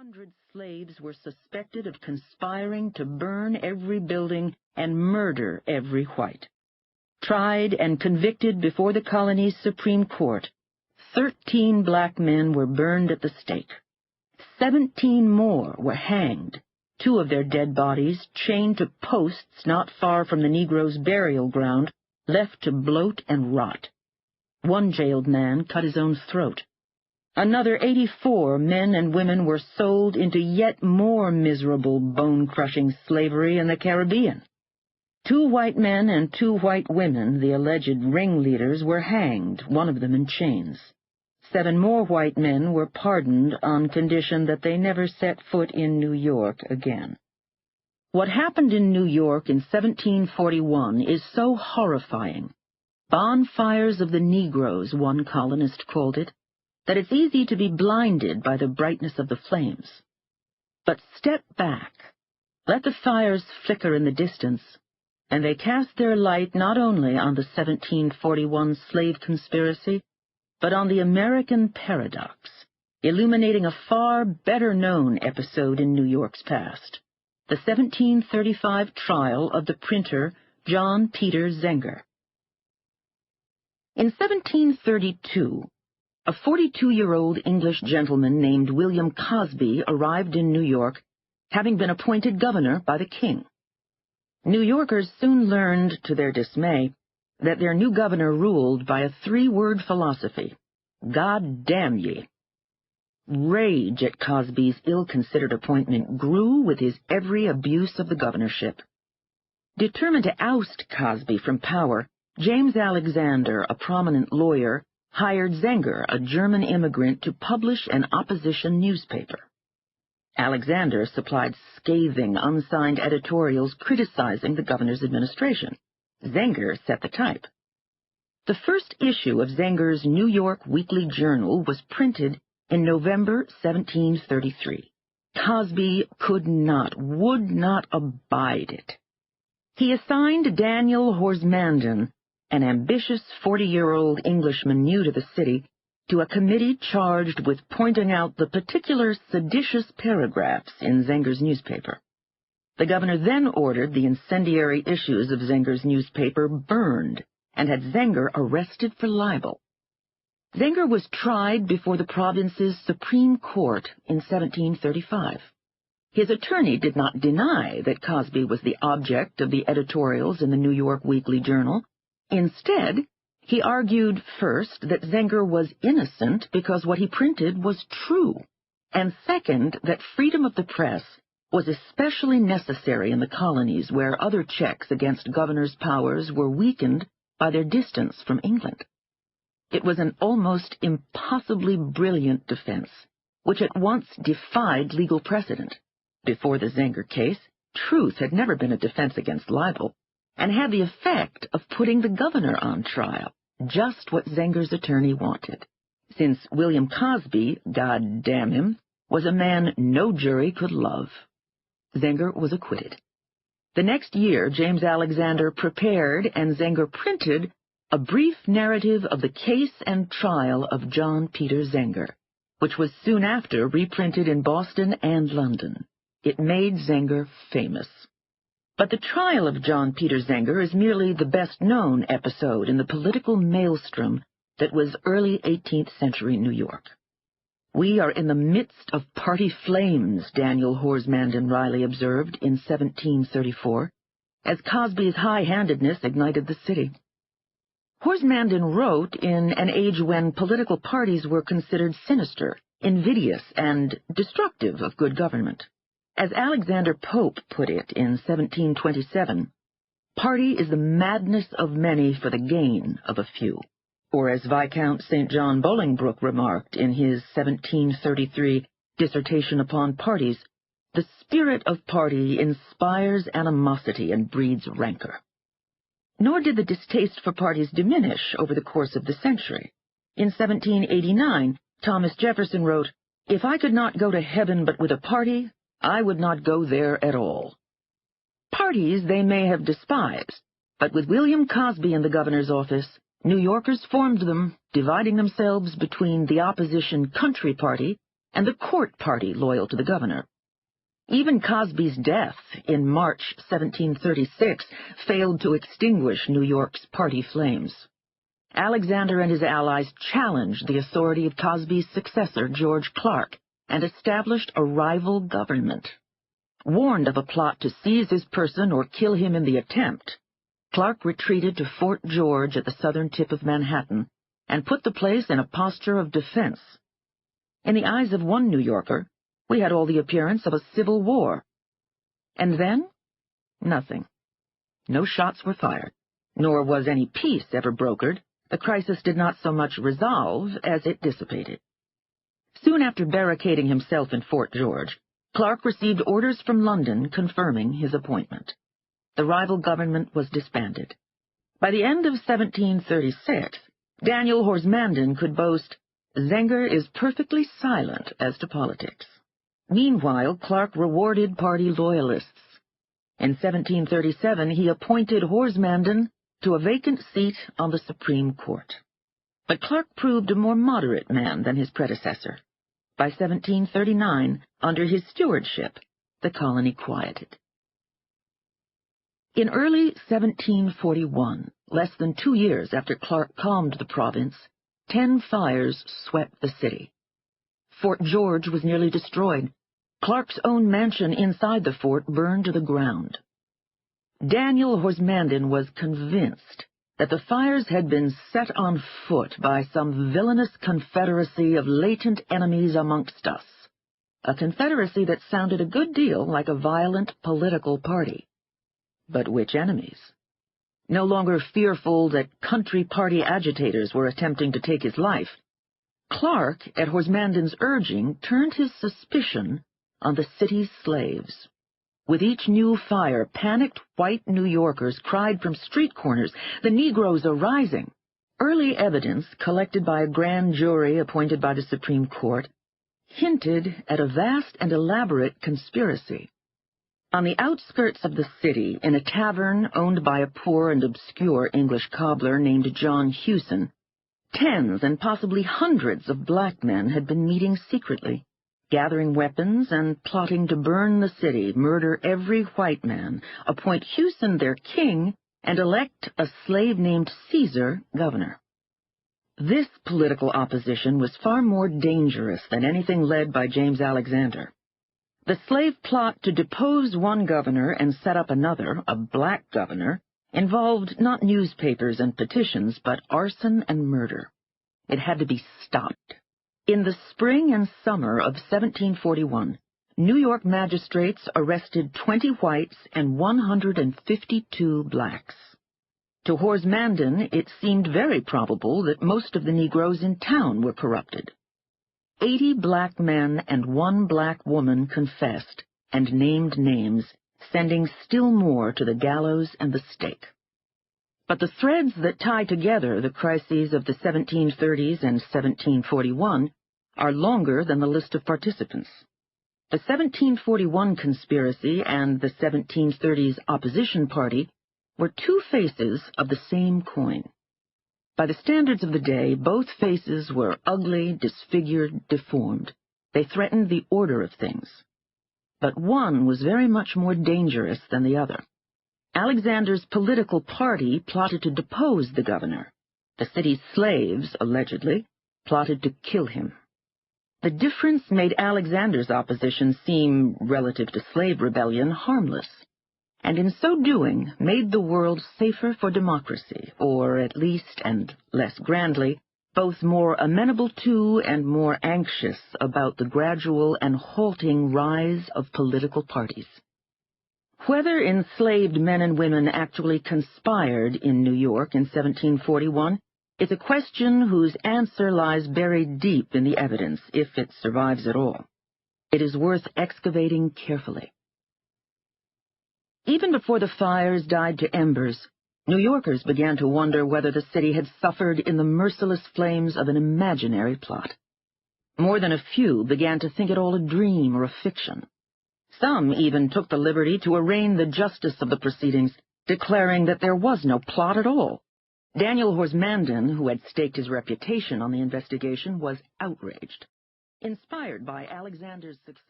100 slaves were suspected of conspiring to burn every building and murder every white. Tried and convicted before the colony's Supreme Court, 13 black men were burned at the stake. 17 more were hanged, 2 of their dead bodies chained to posts not far from the Negroes' burial ground, left to bloat and rot. 1 jailed man cut his own throat. Another 84 men and women were sold into yet more miserable, bone-crushing slavery in the Caribbean. 2 white men and 2 white women, the alleged ringleaders, were hanged, one of them in chains. 7 more white men were pardoned on condition that they never set foot in New York again. What happened in New York in 1741 is so horrifying, bonfires of the Negroes, one colonist called it, that it's easy to be blinded by the brightness of the flames. But step back, let the fires flicker in the distance, and they cast their light not only on the 1741 slave conspiracy, but on the American paradox, illuminating a far better-known episode in New York's past, the 1735 trial of the printer John Peter Zenger. In 1732, a 42-year-old English gentleman named William Cosby arrived in New York, having been appointed governor by the king. New Yorkers soon learned, to their dismay, that their new governor ruled by a 3-word philosophy: God damn ye. Rage at Cosby's ill-considered appointment grew with his every abuse of the governorship. Determined to oust Cosby from power, James Alexander, a prominent lawyer, hired Zenger, a German immigrant, to publish an opposition newspaper. Alexander supplied scathing, unsigned editorials criticizing the governor's administration. Zenger set the type. The first issue of Zenger's New York Weekly Journal was printed in November 1733. Cosby would not abide it. He assigned Daniel Horsmanden, an ambitious 40-year-old Englishman new to the city, to a committee charged with pointing out the particular seditious paragraphs in Zenger's newspaper. The governor then ordered the incendiary issues of Zenger's newspaper burned and had Zenger arrested for libel. Zenger was tried before the province's Supreme Court in 1735. His attorney did not deny that Cosby was the object of the editorials in the New York Weekly Journal. Instead, he argued first that Zenger was innocent because what he printed was true, and second, that freedom of the press was especially necessary in the colonies where other checks against governors' powers were weakened by their distance from England. It was an almost impossibly brilliant defense, which at once defied legal precedent. Before the Zenger case, truth had never been a defense against libel, and had the effect of putting the governor on trial, just what Zenger's attorney wanted, since William Cosby, God damn him, was a man no jury could love. Zenger was acquitted. The next year, James Alexander prepared and Zenger printed a brief narrative of the case and trial of John Peter Zenger, which was soon after reprinted in Boston and London. It made Zenger famous. But the trial of John Peter Zenger is merely the best-known episode in the political maelstrom that was early 18th-century New York. We are in the midst of party flames, Daniel Horsmanden Riley observed in 1734, as Cosby's high-handedness ignited the city. Horsmanden wrote in an age when political parties were considered sinister, invidious, and destructive of good government. As Alexander Pope put it in 1727, party is the madness of many for the gain of a few. Or as Viscount St. John Bolingbroke remarked in his 1733 Dissertation upon Parties, the spirit of party inspires animosity and breeds rancor. Nor did the distaste for parties diminish over the course of the century. In 1789, Thomas Jefferson wrote, "If I could not go to heaven but with a party, I would not go there at all." Parties they may have despised, but with William Cosby in the governor's office, New Yorkers formed them, dividing themselves between the opposition Country Party and the court party loyal to the governor. Even Cosby's death in March 1736 failed to extinguish New York's party flames. Alexander and his allies challenged the authority of Cosby's successor, George Clark, and established a rival government. Warned of a plot to seize his person or kill him in the attempt, Clark retreated to Fort George at the southern tip of Manhattan and put the place in a posture of defense. In the eyes of one New Yorker, we had all the appearance of a civil war. And then, nothing. No shots were fired, nor was any peace ever brokered. The crisis did not so much resolve as it dissipated. Soon after barricading himself in Fort George, Clark received orders from London confirming his appointment. The rival government was disbanded. By the end of 1736, Daniel Horsmanden could boast, "Zenger is perfectly silent as to politics." Meanwhile, Clark rewarded party loyalists. In 1737, he appointed Horsmanden to a vacant seat on the Supreme Court. But Clark proved a more moderate man than his predecessor. By 1739, under his stewardship, the colony quieted. In early 1741, less than 2 years after Clark calmed the province, 10 fires swept the city. Fort George was nearly destroyed. Clark's own mansion inside the fort burned to the ground. Daniel Horsmanden was convinced that the fires had been set on foot by some villainous confederacy of latent enemies amongst us, a confederacy that sounded a good deal like a violent political party. But which enemies? No longer fearful that country party agitators were attempting to take his life, Clark, at Horsmanden's urging, turned his suspicion on the city's slaves. With each new fire, panicked white New Yorkers cried from street corners, "The Negroes are rising!" Early evidence, collected by a grand jury appointed by the Supreme Court, hinted at a vast and elaborate conspiracy. On the outskirts of the city, in a tavern owned by a poor and obscure English cobbler named John Hewson, tens and possibly hundreds of black men had been meeting secretly, gathering weapons and plotting to burn the city, murder every white man, appoint Hewson their king, and elect a slave named Caesar governor. This political opposition was far more dangerous than anything led by James Alexander. The slave plot to depose one governor and set up another, a black governor, involved not newspapers and petitions, but arson and murder. It had to be stopped. In the spring and summer of 1741, New York magistrates arrested 20 whites and 152 blacks. To Horsmanden, it seemed very probable that most of the Negroes in town were corrupted. 80 black men and 1 black woman confessed and named names, sending still more to the gallows and the stake. But the threads that tie together the crises of the 1730s and 1741 are longer than the list of participants. The 1741 conspiracy and the 1730s opposition party were two faces of the same coin. By the standards of the day, both faces were ugly, disfigured, deformed. They threatened the order of things. But one was very much more dangerous than the other. Alexander's political party plotted to depose the governor. The city's slaves, allegedly, plotted to kill him. The difference made Alexander's opposition seem, relative to slave rebellion, harmless, and in so doing made the world safer for democracy, or at least, and less grandly, both more amenable to and more anxious about the gradual and halting rise of political parties. Whether enslaved men and women actually conspired in New York in 1741 is a question whose answer lies buried deep in the evidence, if it survives at all. It is worth excavating carefully. Even before the fires died to embers, New Yorkers began to wonder whether the city had suffered in the merciless flames of an imaginary plot. More than a few began to think it all a dream or a fiction. Some even took the liberty to arraign the justice of the proceedings, declaring that there was no plot at all. Daniel Horsmanden, who had staked his reputation on the investigation, was outraged. Inspired by Alexander's success,